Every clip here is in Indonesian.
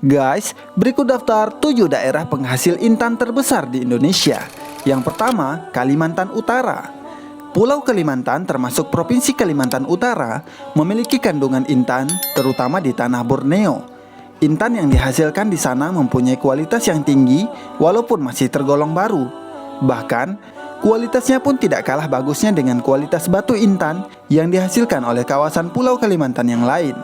Guys, berikut daftar 7 daerah penghasil intan terbesar di Indonesia. Yang pertama, Kalimantan Utara. Pulau Kalimantan termasuk Provinsi Kalimantan Utara memiliki kandungan intan terutama di tanah Borneo. Intan yang dihasilkan di sana mempunyai kualitas yang tinggi walaupun masih tergolong baru. Bahkan, kualitasnya pun tidak kalah bagusnya dengan kualitas batu intan yang dihasilkan oleh kawasan Pulau Kalimantan yang lain.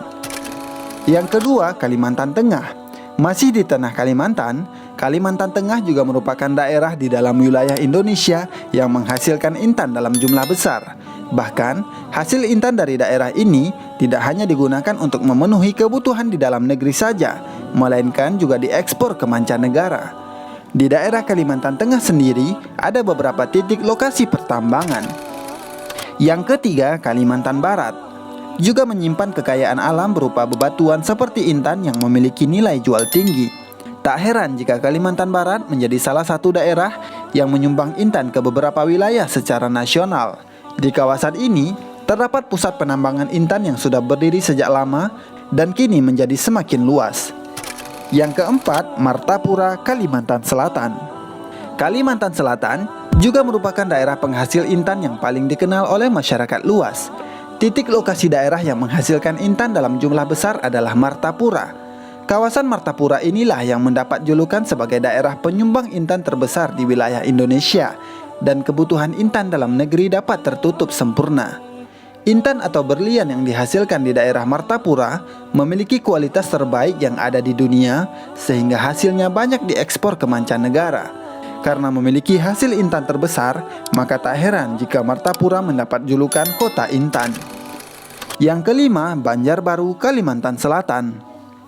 Yang kedua, Kalimantan Tengah. Masih di tanah Kalimantan, Kalimantan Tengah juga merupakan daerah di dalam wilayah Indonesia yang menghasilkan intan dalam jumlah besar. Bahkan, hasil intan dari daerah ini tidak hanya digunakan untuk memenuhi kebutuhan di dalam negeri saja, melainkan juga diekspor ke mancanegara. Di daerah Kalimantan Tengah sendiri, ada beberapa titik lokasi pertambangan. Yang ketiga, Kalimantan Barat juga menyimpan kekayaan alam berupa bebatuan seperti intan yang memiliki nilai jual tinggi. Tak heran jika Kalimantan Barat menjadi salah satu daerah yang menyumbang intan ke beberapa wilayah secara nasional. Di kawasan ini, terdapat pusat penambangan intan yang sudah berdiri sejak lama dan kini menjadi semakin luas. Yang keempat, Martapura, Kalimantan Selatan. Kalimantan Selatan juga merupakan daerah penghasil intan yang paling dikenal oleh masyarakat luas. Titik lokasi daerah yang menghasilkan intan dalam jumlah besar adalah Martapura. Kawasan Martapura inilah yang mendapat julukan sebagai daerah penyumbang intan terbesar di wilayah Indonesia, dan kebutuhan intan dalam negeri dapat tertutup sempurna. Intan atau berlian yang dihasilkan di daerah Martapura memiliki kualitas terbaik yang ada di dunia, sehingga hasilnya banyak diekspor ke mancanegara. Karena memiliki hasil intan terbesar, maka tak heran jika Martapura mendapat julukan Kota Intan. Yang kelima, Banjarbaru, Kalimantan Selatan.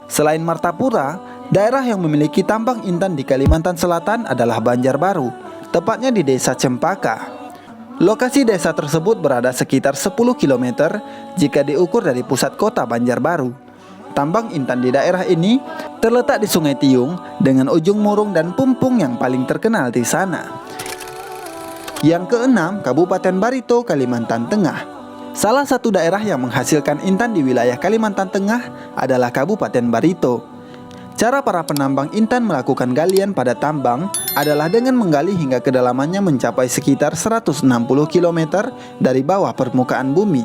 Selain Martapura, daerah yang memiliki tambang intan di Kalimantan Selatan adalah Banjarbaru, tepatnya di Desa Cempaka. Lokasi desa tersebut berada sekitar 10 km jika diukur dari pusat kota Banjarbaru. Tambang intan di daerah ini terletak di Sungai Tiung dengan ujung murung dan pumpung yang paling terkenal di sana. Yang keenam, Kabupaten Barito, Kalimantan Tengah. Salah satu daerah yang menghasilkan intan di wilayah Kalimantan Tengah adalah Kabupaten Barito. Cara para penambang intan melakukan galian pada tambang adalah dengan menggali hingga kedalamannya mencapai sekitar 160 km dari bawah permukaan bumi.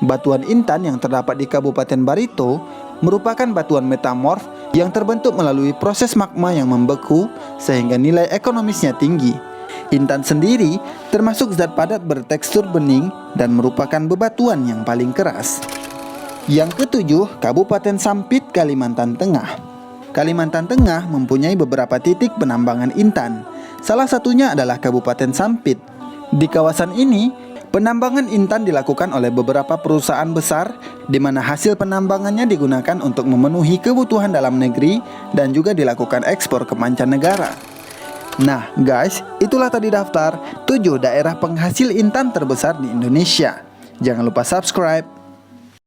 Batuan intan yang terdapat di Kabupaten Barito merupakan batuan metamorf yang terbentuk melalui proses magma yang membeku sehingga nilai ekonomisnya tinggi. Intan sendiri termasuk zat padat bertekstur bening dan merupakan bebatuan yang paling keras. Yang ketujuh, Kabupaten Sampit, Kalimantan Tengah. Kalimantan Tengah mempunyai beberapa titik penambangan intan. Salah satunya adalah Kabupaten Sampit. Di kawasan ini, penambangan intan dilakukan oleh beberapa perusahaan besar, di mana hasil penambangannya digunakan untuk memenuhi kebutuhan dalam negeri dan juga dilakukan ekspor ke mancanegara. Nah guys, itulah tadi daftar 7 daerah penghasil intan terbesar di Indonesia. Jangan lupa subscribe.